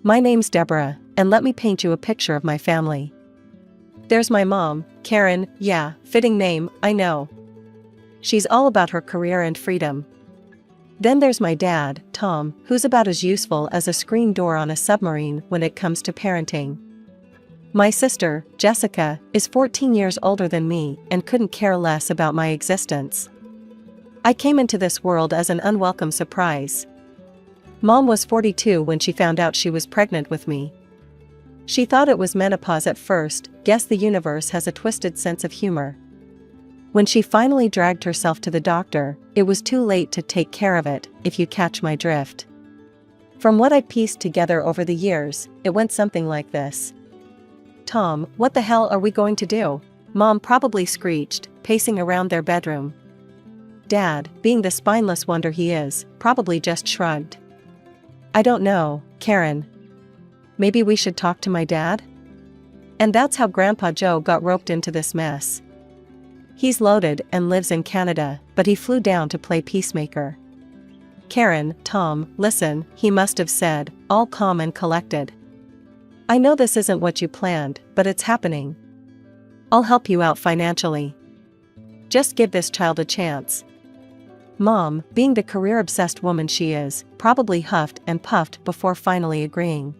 My name's Deborah, and let me paint you a picture of my family. There's my mom, Karen, yeah, fitting name, I know. She's all about her career and freedom. Then there's my dad, Tom, who's about as useful as a screen door on a submarine when it comes to parenting. My sister, Jessica, is 14 years older than me and couldn't care less about my existence. I came into this world as an unwelcome surprise. Mom was 42 when she found out she was pregnant with me. She thought it was menopause at first. Guess the universe has a twisted sense of humor. When she finally dragged herself to the doctor, it was too late to take care of it, if you catch my drift. From what I pieced together over the years, it went something like this. Tom, what the hell are we going to do? Mom probably screeched, pacing around their bedroom. Dad, being the spineless wonder he is, probably just shrugged. I don't know, Karen. Maybe we should talk to my dad? And that's how Grandpa Joe got roped into this mess. He's loaded and lives in Canada, but he flew down to play peacemaker. Karen, Tom, listen, he must have said, all calm and collected. I know this isn't what you planned, but it's happening. I'll help you out financially. Just give this child a chance. Mom, being the career-obsessed woman she is, probably huffed and puffed before finally agreeing.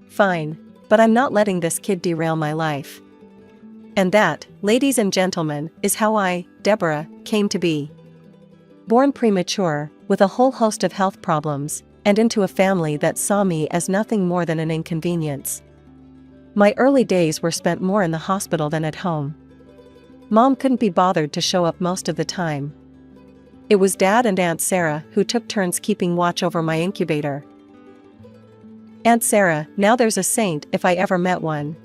Fine, but I'm not letting this kid derail my life. And that, ladies and gentlemen, is how I, Deborah, came to be. Born premature, with a whole host of health problems, and into a family that saw me as nothing more than an inconvenience. My early days were spent more in the hospital than at home. Mom couldn't be bothered to show up most of the time. It was Dad and Aunt Sarah who took turns keeping watch over my incubator. Aunt Sarah, now there's a saint if I ever met one.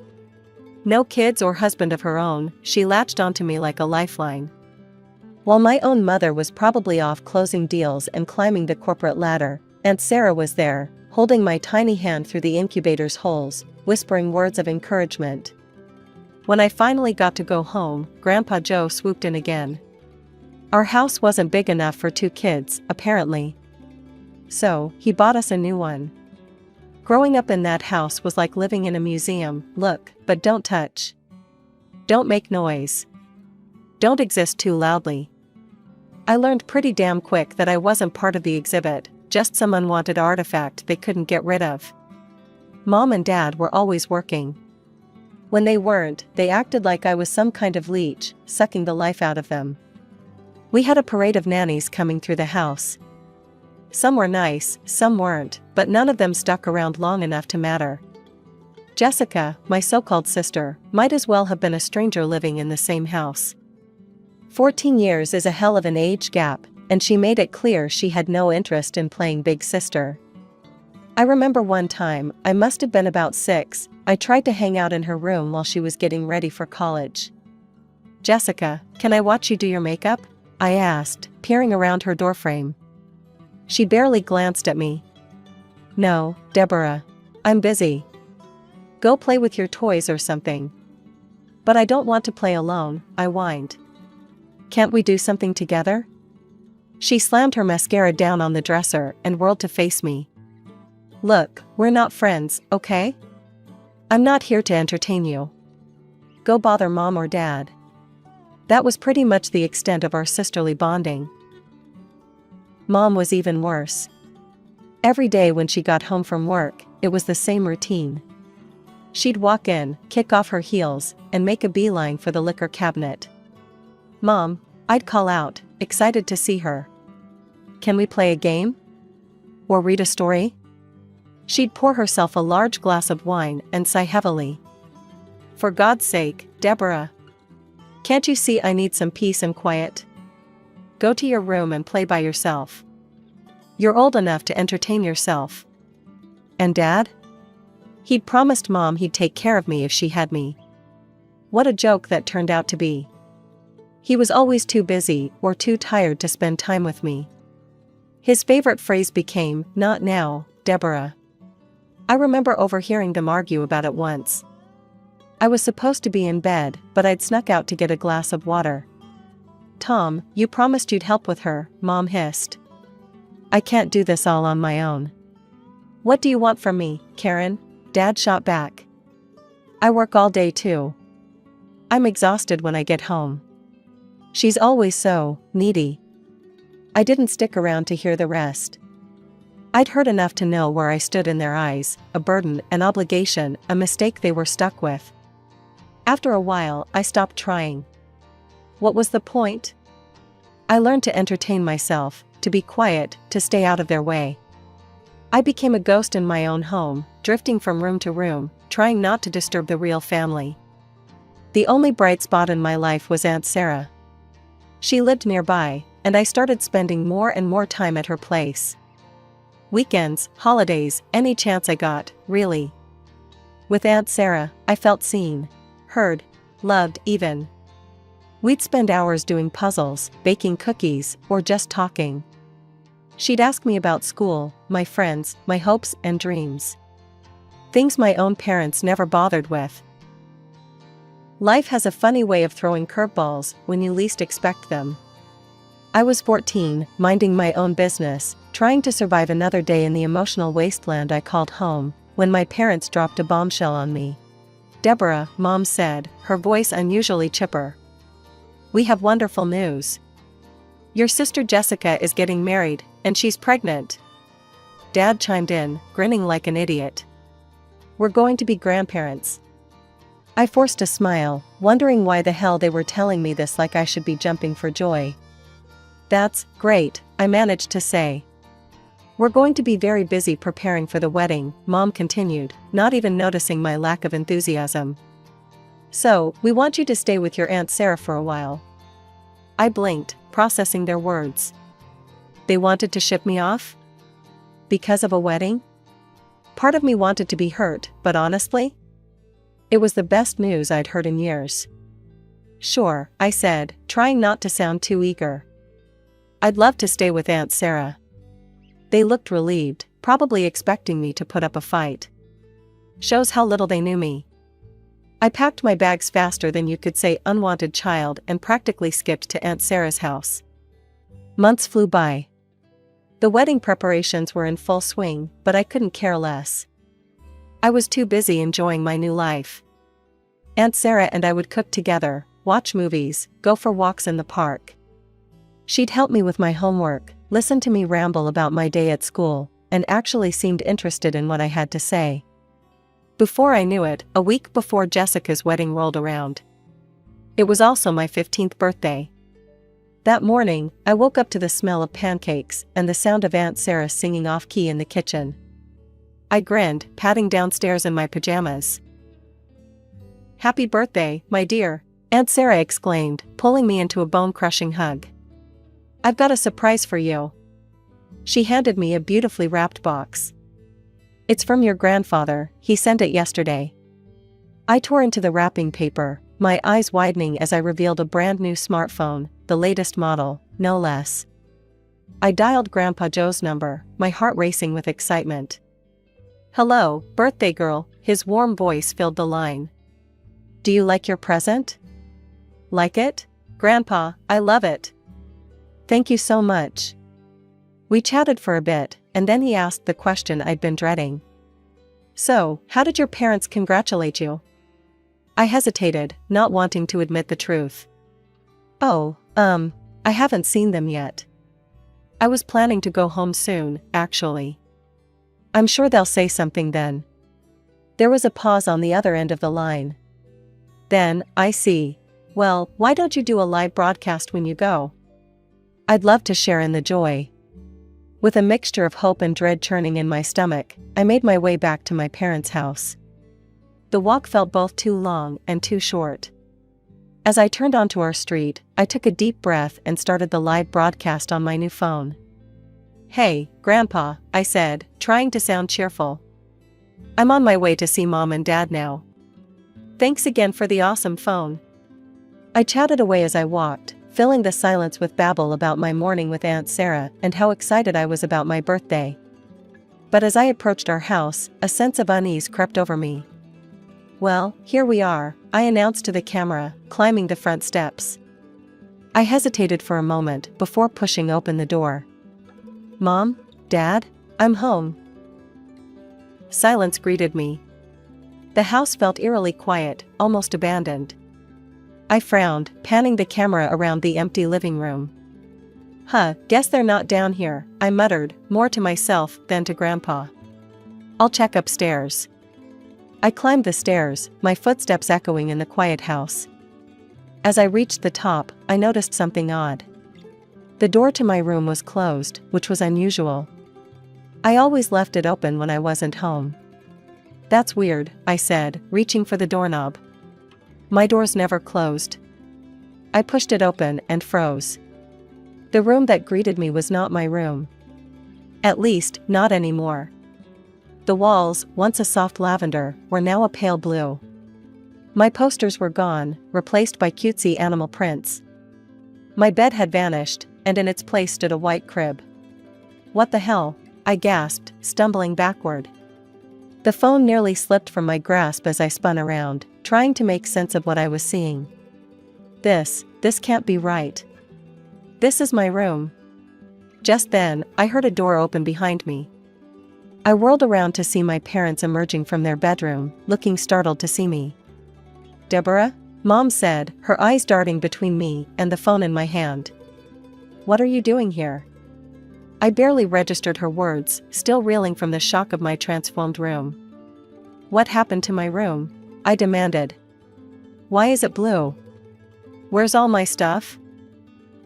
No kids or husband of her own, she latched onto me like a lifeline. While my own mother was probably off closing deals and climbing the corporate ladder, Aunt Sarah was there, holding my tiny hand through the incubator's holes, whispering words of encouragement. When I finally got to go home, Grandpa Joe swooped in again. Our house wasn't big enough for 2 kids, apparently. So, he bought us a new one. Growing up in that house was like living in a museum. Look, but don't touch. Don't make noise. Don't exist too loudly. I learned pretty damn quick that I wasn't part of the exhibit, just some unwanted artifact they couldn't get rid of. Mom and Dad were always working. When they weren't, they acted like I was some kind of leech, sucking the life out of them. We had a parade of nannies coming through the house. Some were nice, some weren't, but none of them stuck around long enough to matter. Jessica, my so-called sister, might as well have been a stranger living in the same house. 14 years is a hell of an age gap, and she made it clear she had no interest in playing big sister. I remember one time, I must have been about 6, I tried to hang out in her room while she was getting ready for college. Jessica, can I watch you do your makeup? I asked, peering around her doorframe. She barely glanced at me. No, Deborah. I'm busy. Go play with your toys or something. But I don't want to play alone, I whined. Can't we do something together? She slammed her mascara down on the dresser and whirled to face me. Look, we're not friends, okay? I'm not here to entertain you. Go bother Mom or Dad. That was pretty much the extent of our sisterly bonding. Mom was even worse. Every day when she got home from work, it was the same routine. She'd walk in, kick off her heels, and make a beeline for the liquor cabinet. Mom, I'd call out, excited to see her. Can we play a game? Or read a story? She'd pour herself a large glass of wine and sigh heavily. For God's sake, Deborah. Can't you see I need some peace and quiet? Go to your room and play by yourself. You're old enough to entertain yourself. And Dad? He'd promised Mom he'd take care of me if she had me. What a joke that turned out to be. He was always too busy or too tired to spend time with me. His favorite phrase became, "Not now, Deborah." I remember overhearing them argue about it once. I was supposed to be in bed, but I'd snuck out to get a glass of water. Tom, you promised you'd help with her, Mom hissed. I can't do this all on my own. "What do you want from me, Karen?" Dad shot back. "I work all day too. I'm exhausted when I get home." She's always so needy. I didn't stick around to hear the rest. I'd heard enough to know where I stood in their eyes, a burden, an obligation, a mistake they were stuck with. After a while, I stopped trying. What was the point? I learned to entertain myself, to be quiet, to stay out of their way. I became a ghost in my own home, drifting from room to room, trying not to disturb the real family. The only bright spot in my life was Aunt Sarah. She lived nearby, and I started spending more and more time at her place. Weekends, holidays, any chance I got, really. With Aunt Sarah, I felt seen, heard, loved even. We'd spend hours doing puzzles, baking cookies, or just talking. She'd ask me about school, my friends, my hopes and dreams. Things my own parents never bothered with. Life has a funny way of throwing curveballs when you least expect them. I was 14, minding my own business, trying to survive another day in the emotional wasteland I called home, when my parents dropped a bombshell on me. "Deborah," Mom said, her voice unusually chipper. "We have wonderful news. Your sister Jessica is getting married, and she's pregnant." Dad chimed in, grinning like an idiot. "We're going to be grandparents." I forced a smile, wondering why the hell they were telling me this like I should be jumping for joy. "That's great," I managed to say. "We're going to be very busy preparing for the wedding," Mom continued, not even noticing my lack of enthusiasm. "So, we want you to stay with your Aunt Sarah for a while." I blinked, processing their words. They wanted to ship me off? Because of a wedding? Part of me wanted to be hurt, but honestly, it was the best news I'd heard in years. "Sure," I said, trying not to sound too eager. "I'd love to stay with Aunt Sarah." They looked relieved, probably expecting me to put up a fight. Shows how little they knew me. I packed my bags faster than you could say unwanted child and practically skipped to Aunt Sarah's house. Months flew by. The wedding preparations were in full swing, but I couldn't care less. I was too busy enjoying my new life. Aunt Sarah and I would cook together, watch movies, go for walks in the park. She'd help me with my homework, listen to me ramble about my day at school, and actually seemed interested in what I had to say. Before I knew it, a week before Jessica's wedding rolled around. It was also my 15th birthday. That morning, I woke up to the smell of pancakes and the sound of Aunt Sarah singing off-key in the kitchen. I grinned, padding downstairs in my pajamas. "Happy birthday, my dear," Aunt Sarah exclaimed, pulling me into a bone-crushing hug. "I've got a surprise for you." She handed me a beautifully wrapped box. "It's from your grandfather, he sent it yesterday." I tore into the wrapping paper, my eyes widening as I revealed a brand new smartphone, the latest model, no less. I dialed Grandpa Joe's number, my heart racing with excitement. "Hello, birthday girl," his warm voice filled the line. "Do you like your present?" "Like it? Grandpa, I love it." "Thank you so much." We chatted for a bit, and then he asked the question I'd been dreading. "So, how did your parents congratulate you?" I hesitated, not wanting to admit the truth. "Oh, I haven't seen them yet. I was planning to go home soon, actually. I'm sure they'll say something then." There was a pause on the other end of the line. Then, "I see. Well, why don't you do a live broadcast when you go? I'd love to share in the joy." With a mixture of hope and dread churning in my stomach, I made my way back to my parents' house. The walk felt both too long and too short. As I turned onto our street, I took a deep breath and started the live broadcast on my new phone. "Hey, Grandpa," I said, trying to sound cheerful. "I'm on my way to see Mom and Dad now. Thanks again for the awesome phone." I chatted away as I walked, filling the silence with babble about my morning with Aunt Sarah and how excited I was about my birthday. But as I approached our house, a sense of unease crept over me. "Well, here we are," I announced to the camera, climbing the front steps. I hesitated for a moment before pushing open the door. "Mom? Dad? I'm home." silence greeted me. The house felt eerily quiet, almost abandoned. I frowned, panning the camera around the empty living room. Guess they're not down here, I muttered, more to myself than to Grandpa. I'll check upstairs. I climbed the stairs, my footsteps echoing in the quiet house. As I reached the top, I noticed something odd. The door to my room was closed, which was unusual. I always left it open when I wasn't home. That's weird, I said, reaching for the doorknob. My door's never closed. I pushed it open and froze. The room that greeted me was not my room. At least, not anymore. The walls, once a soft lavender, were now a pale blue. My posters were gone, replaced by cutesy animal prints. My bed had vanished, and in its place stood a white crib. What the hell? I gasped, stumbling backward. The phone nearly slipped from my grasp as I spun around, trying to make sense of what I was seeing. This can't be right. This is my room. Just then, I heard a door open behind me. I whirled around to see my parents emerging from their bedroom, looking startled to see me. "Deborah?" Mom said, her eyes darting between me and the phone in my hand. "What are you doing here?" I barely registered her words, still reeling from the shock of my transformed room. "What happened to my room?" I demanded. "Why is it blue? Where's all my stuff?"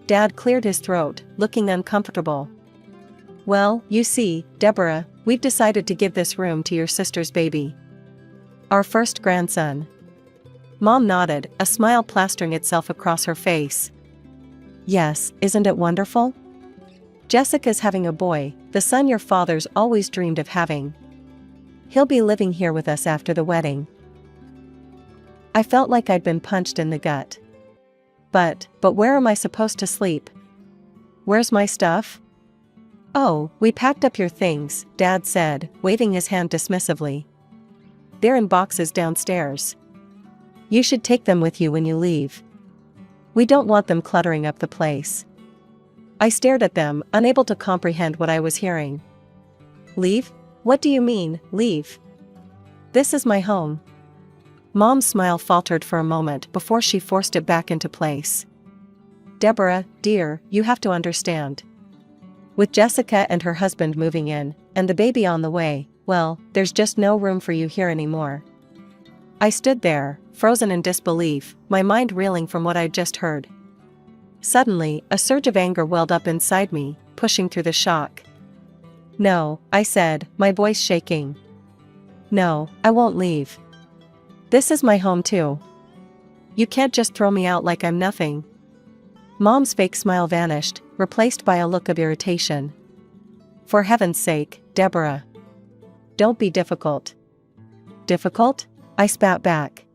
Dad cleared his throat, looking uncomfortable. "Well, you see, Deborah, we've decided to give this room to your sister's baby. Our first grandson." Mom nodded, a smile plastering itself across her face. "Yes, isn't it wonderful? Jessica's having a boy, the son your father's always dreamed of having. He'll be living here with us after the wedding." I felt like I'd been punched in the gut. But where am I supposed to sleep? Where's my stuff?" "Oh, we packed up your things," Dad said, waving his hand dismissively. "They're in boxes downstairs. You should take them with you when you leave. We don't want them cluttering up the place." I stared at them, unable to comprehend what I was hearing. "Leave? What do you mean, leave? This is my home." Mom's smile faltered for a moment before she forced it back into place. "Deborah, dear, you have to understand. With Jessica and her husband moving in, and the baby on the way, well, there's just no room for you here anymore." I stood there, frozen in disbelief, my mind reeling from what I'd just heard. Suddenly, a surge of anger welled up inside me, pushing through the shock. "No," I said, my voice shaking. "No, I won't leave. This is my home too. You can't just throw me out like I'm nothing." Mom's fake smile vanished, replaced by a look of irritation. "For heaven's sake, Deborah. Don't be difficult." "Difficult?" I spat back.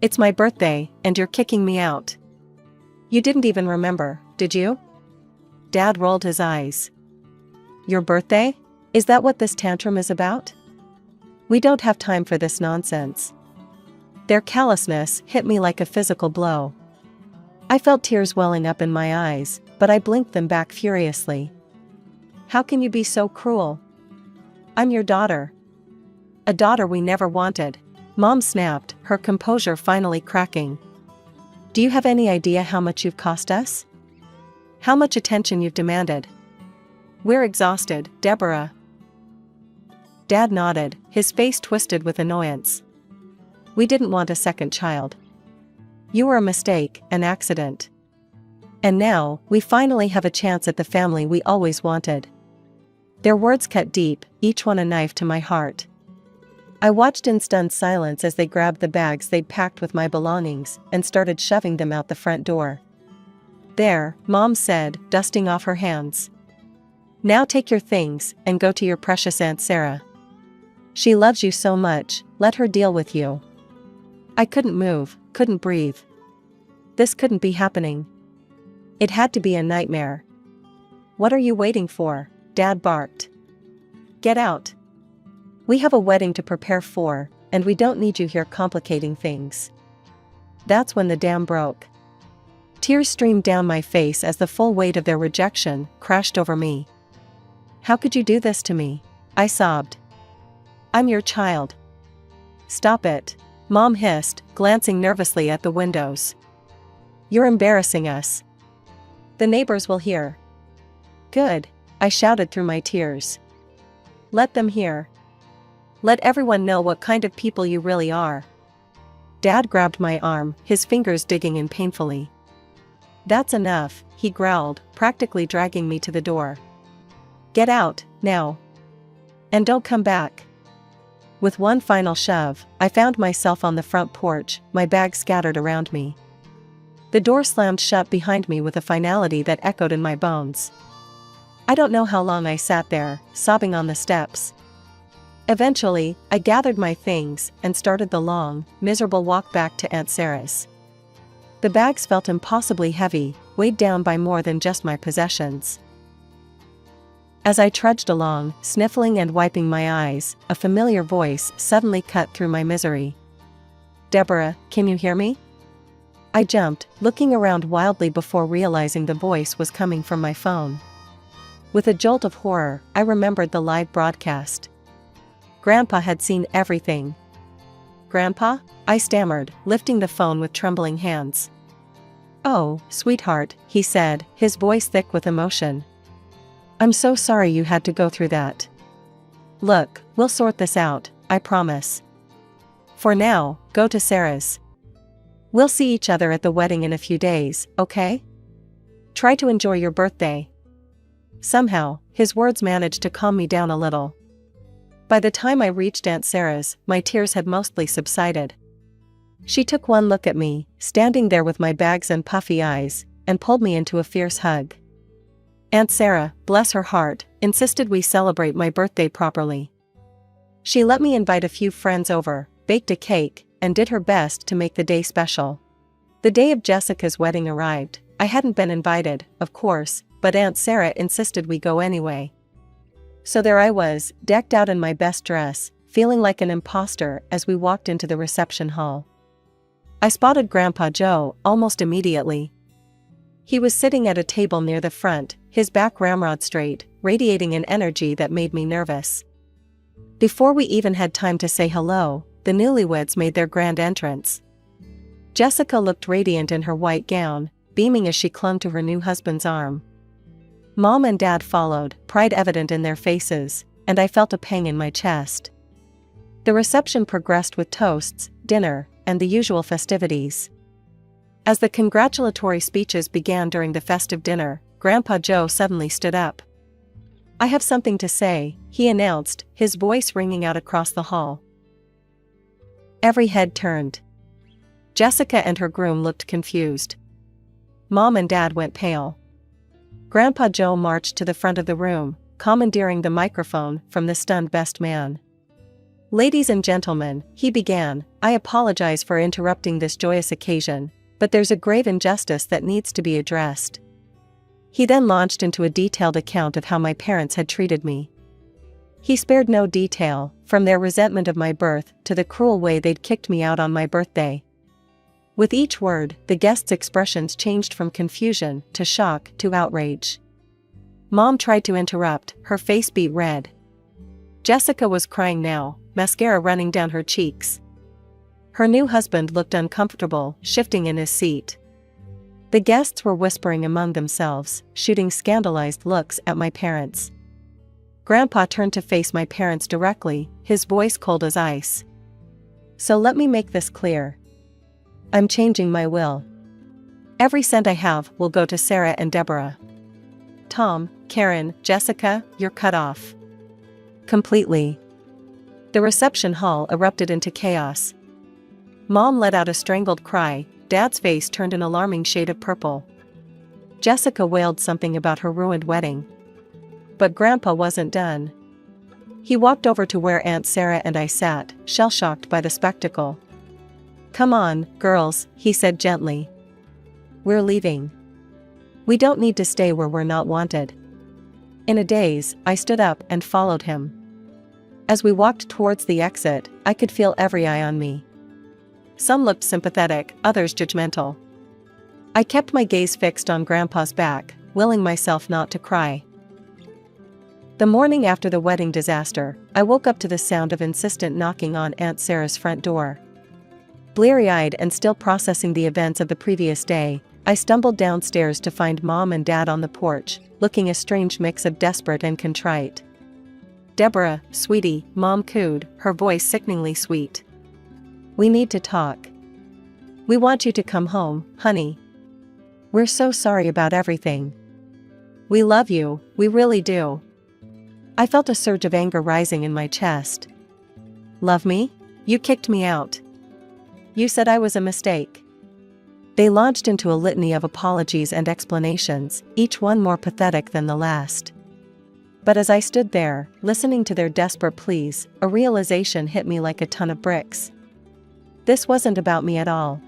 "It's my birthday, and you're kicking me out. You didn't even remember, did you?" Dad rolled his eyes. "Your birthday? Is that what this tantrum is about? We don't have time for this nonsense." Their callousness hit me like a physical blow. I felt tears welling up in my eyes, but I blinked them back furiously. "How can you be so cruel? I'm your daughter. A daughter we never wanted," Mom snapped, her composure finally cracking. "Do you have any idea how much you've cost us? How much attention you've demanded? We're exhausted, Deborah." Dad nodded, his face twisted with annoyance. "We didn't want a second child. You were a mistake, an accident. And now, we finally have a chance at the family we always wanted." Their words cut deep, each one a knife to my heart. I watched in stunned silence as they grabbed the bags they'd packed with my belongings and started shoving them out the front door. "There," Mom said, dusting off her hands. "Now take your things and go to your precious Aunt Sarah. She loves you so much, let her deal with you." I couldn't move, couldn't breathe. This couldn't be happening. It had to be a nightmare. "What are you waiting for?" Dad barked. "Get out. We have a wedding to prepare for, and we don't need you here complicating things." That's when the dam broke. Tears streamed down my face as the full weight of their rejection crashed over me. "How could you do this to me?" I sobbed. I'm your child. Stop it, Mom hissed, glancing nervously at the windows. You're embarrassing us. The neighbors will hear. Good, I shouted through my tears. Let them hear. Let everyone know what kind of people you really are. Dad grabbed my arm, his fingers digging in painfully. That's enough, he growled, practically dragging me to the door. Get out, now. And don't come back. With one final shove, I found myself on the front porch, my bags scattered around me. The door slammed shut behind me with a finality that echoed in my bones. I don't know how long I sat there, sobbing on the steps. Eventually, I gathered my things and started the long, miserable walk back to Aunt Sarah's. The bags felt impossibly heavy, weighed down by more than just my possessions. As I trudged along, sniffling and wiping my eyes, a familiar voice suddenly cut through my misery. Deborah, can you hear me? I jumped, looking around wildly before realizing the voice was coming from my phone. With a jolt of horror, I remembered the live broadcast. Grandpa had seen everything. Grandpa? I stammered, lifting the phone with trembling hands. Oh, sweetheart, he said, his voice thick with emotion. I'm so sorry you had to go through that. Look, we'll sort this out, I promise. For now, go to Sarah's. We'll see each other at the wedding in a few days, okay? Try to enjoy your birthday. Somehow, his words managed to calm me down a little. By the time I reached Aunt Sarah's, my tears had mostly subsided. She took one look at me, standing there with my bags and puffy eyes, and pulled me into a fierce hug. Aunt Sarah, bless her heart, insisted we celebrate my birthday properly. She let me invite a few friends over, baked a cake, and did her best to make the day special. The day of Jessica's wedding arrived. I hadn't been invited, of course, but Aunt Sarah insisted we go anyway. So there I was, decked out in my best dress, feeling like an imposter as we walked into the reception hall. I spotted Grandpa Joe almost immediately. He was sitting at a table near the front, his back ramrod straight, radiating an energy that made me nervous. Before we even had time to say hello, the newlyweds made their grand entrance. Jessica looked radiant in her white gown, beaming as she clung to her new husband's arm. Mom and Dad followed, pride evident in their faces, and I felt a pang in my chest. The reception progressed with toasts, dinner, and the usual festivities. As the congratulatory speeches began during the festive dinner, Grandpa Joe suddenly stood up. I have something to say, he announced, his voice ringing out across the hall. Every head turned. Jessica and her groom looked confused. Mom and Dad went pale. Grandpa Joe marched to the front of the room, commandeering the microphone from the stunned best man. Ladies and gentlemen, he began, I apologize for interrupting this joyous occasion, but there's a grave injustice that needs to be addressed. He then launched into a detailed account of how my parents had treated me. He spared no detail, from their resentment of my birth to the cruel way they'd kicked me out on my birthday. With each word, the guests' expressions changed from confusion to shock to outrage. Mom tried to interrupt, her face beat red. Jessica was crying now, mascara running down her cheeks. Her new husband looked uncomfortable, shifting in his seat. The guests were whispering among themselves, shooting scandalized looks at my parents. Grandpa turned to face my parents directly, his voice cold as ice. So let me make this clear. I'm changing my will. Every cent I have will go to Sarah and Deborah. Tom, Karen, Jessica, you're cut off. Completely. The reception hall erupted into chaos. Mom let out a strangled cry, Dad's face turned an alarming shade of purple. Jessica wailed something about her ruined wedding. But Grandpa wasn't done. He walked over to where Aunt Sarah and I sat, shell-shocked by the spectacle. Come on, girls, he said gently. We're leaving. We don't need to stay where we're not wanted. In a daze, I stood up and followed him. As we walked towards the exit, I could feel every eye on me. Some looked sympathetic, others judgmental. I kept my gaze fixed on Grandpa's back, willing myself not to cry. The morning after the wedding disaster, I woke up to the sound of insistent knocking on Aunt Sarah's front door. Bleary-eyed and still processing the events of the previous day, I stumbled downstairs to find Mom and Dad on the porch, looking a strange mix of desperate and contrite. "Deborah, sweetie," Mom cooed, her voice sickeningly sweet. "We need to talk. We want you to come home, honey. We're so sorry about everything. We love you, we really do." I felt a surge of anger rising in my chest. "Love me? You kicked me out. You said I was a mistake." They launched into a litany of apologies and explanations, each one more pathetic than the last. But as I stood there, listening to their desperate pleas, a realization hit me like a ton of bricks. This wasn't about me at all.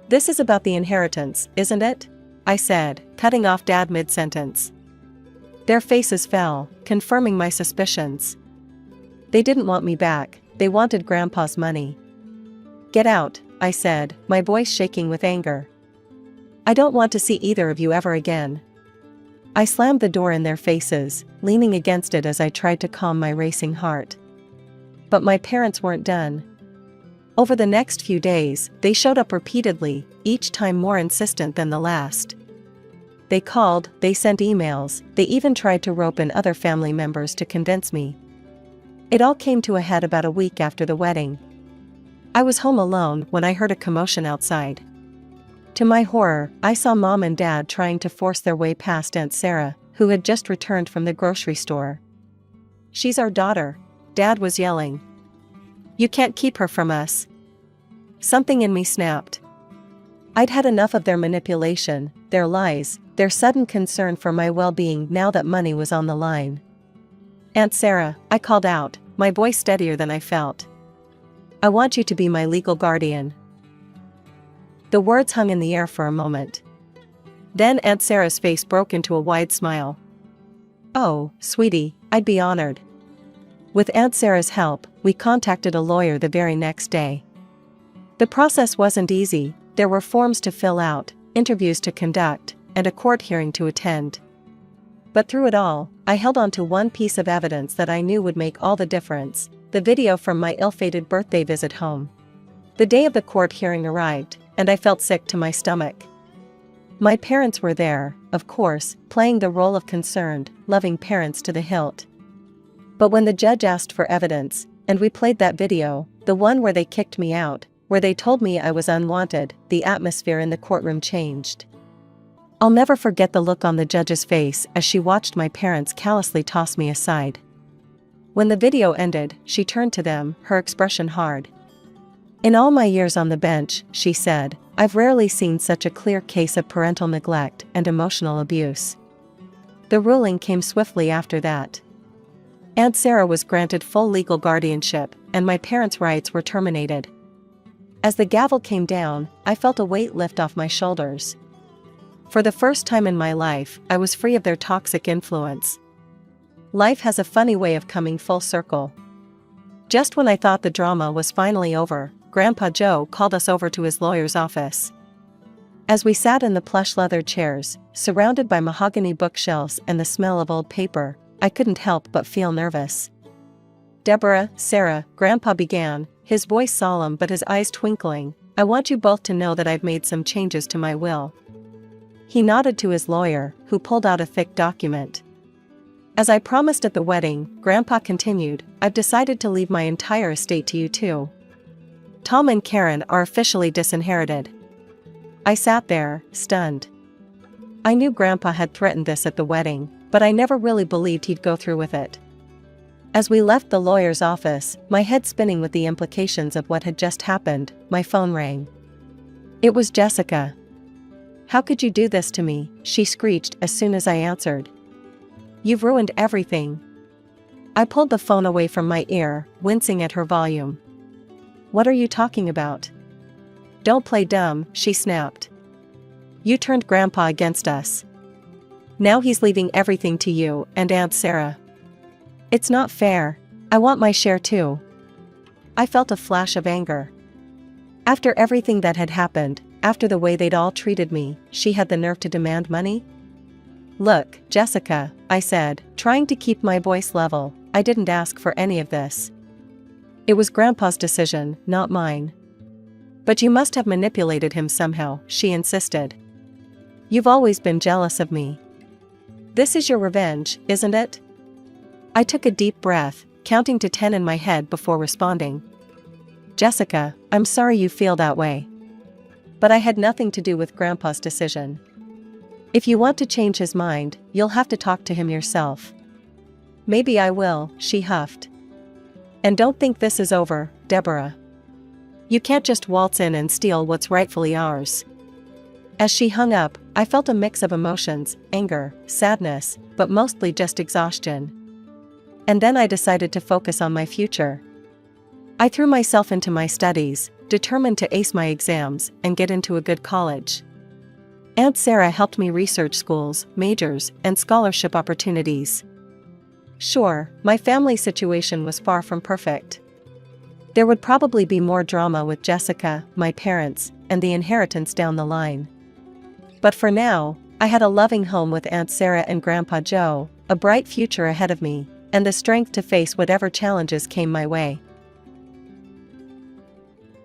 "This is about the inheritance, isn't it?" I said, cutting off Dad mid-sentence. Their faces fell, confirming my suspicions. They didn't want me back, they wanted Grandpa's money. "Get out," I said, my voice shaking with anger. "I don't want to see either of you ever again." I slammed the door in their faces, leaning against it as I tried to calm my racing heart. But my parents weren't done. Over the next few days, they showed up repeatedly, each time more insistent than the last. They called, they sent emails, they even tried to rope in other family members to convince me. It all came to a head about a week after the wedding. I was home alone when I heard a commotion outside. To my horror, I saw Mom and Dad trying to force their way past Aunt Sarah, who had just returned from the grocery store. "She's our daughter," Dad was yelling. "You can't keep her from us." Something in me snapped. I'd had enough of their manipulation, their lies, their sudden concern for my well-being now that money was on the line. "Aunt Sarah," I called out, my voice steadier than I felt. "I want you to be my legal guardian." The words hung in the air for a moment. Then Aunt Sarah's face broke into a wide smile. "Oh, sweetie, I'd be honored." With Aunt Sarah's help, we contacted a lawyer the very next day. The process wasn't easy, there were forms to fill out, interviews to conduct, and a court hearing to attend. But through it all, I held on to one piece of evidence that I knew would make all the difference: the video from my ill-fated birthday visit home. The day of the court hearing arrived, and I felt sick to my stomach. My parents were there, of course, playing the role of concerned, loving parents to the hilt. But when the judge asked for evidence, and we played that video, the one where they kicked me out, where they told me I was unwanted, the atmosphere in the courtroom changed. I'll never forget the look on the judge's face as she watched my parents callously toss me aside. When the video ended, she turned to them, her expression hard. "In all my years on the bench," she said, "I've rarely seen such a clear case of parental neglect and emotional abuse." The ruling came swiftly after that. Aunt Sarah was granted full legal guardianship, and my parents' rights were terminated. As the gavel came down, I felt a weight lift off my shoulders. For the first time in my life, I was free of their toxic influence. Life has a funny way of coming full circle. Just when I thought the drama was finally over, Grandpa Joe called us over to his lawyer's office. As we sat in the plush leather chairs, surrounded by mahogany bookshelves and the smell of old paper, I couldn't help but feel nervous. "Deborah, Sarah," Grandpa began, his voice solemn but his eyes twinkling, "I want you both to know that I've made some changes to my will." He nodded to his lawyer, who pulled out a thick document. "As I promised at the wedding," Grandpa continued, "I've decided to leave my entire estate to you too. Tom and Karen are officially disinherited." I sat there, stunned. I knew Grandpa had threatened this at the wedding, but I never really believed he'd go through with it. As we left the lawyer's office, my head spinning with the implications of what had just happened, my phone rang. It was Jessica. "How could you do this to me?" she screeched as soon as I answered. "You've ruined everything." I pulled the phone away from my ear, wincing at her volume. "What are you talking about?" "Don't play dumb," she snapped. "You turned Grandpa against us. Now he's leaving everything to you and Aunt Sarah. It's not fair. I want my share too." I felt a flash of anger. After everything that had happened, after the way they'd all treated me, she had the nerve to demand money? Look, Jessica, I said, trying to keep my voice level, I didn't ask for any of this. It was Grandpa's decision, not mine. But you must have manipulated him somehow, she insisted. You've always been jealous of me. This is your revenge, isn't it? I took a deep breath, counting to 10 in my head before responding. Jessica, I'm sorry you feel that way. But I had nothing to do with Grandpa's decision. If you want to change his mind, you'll have to talk to him yourself. Maybe I will, she huffed. And don't think this is over, Deborah. You can't just waltz in and steal what's rightfully ours. As she hung up, I felt a mix of emotions, anger, sadness, but mostly just exhaustion. And then I decided to focus on my future. I threw myself into my studies, determined to ace my exams and get into a good college. Aunt Sarah helped me research schools, majors, and scholarship opportunities. Sure, my family situation was far from perfect. There would probably be more drama with Jessica, my parents, and the inheritance down the line. But for now, I had a loving home with Aunt Sarah and Grandpa Joe, a bright future ahead of me, and the strength to face whatever challenges came my way.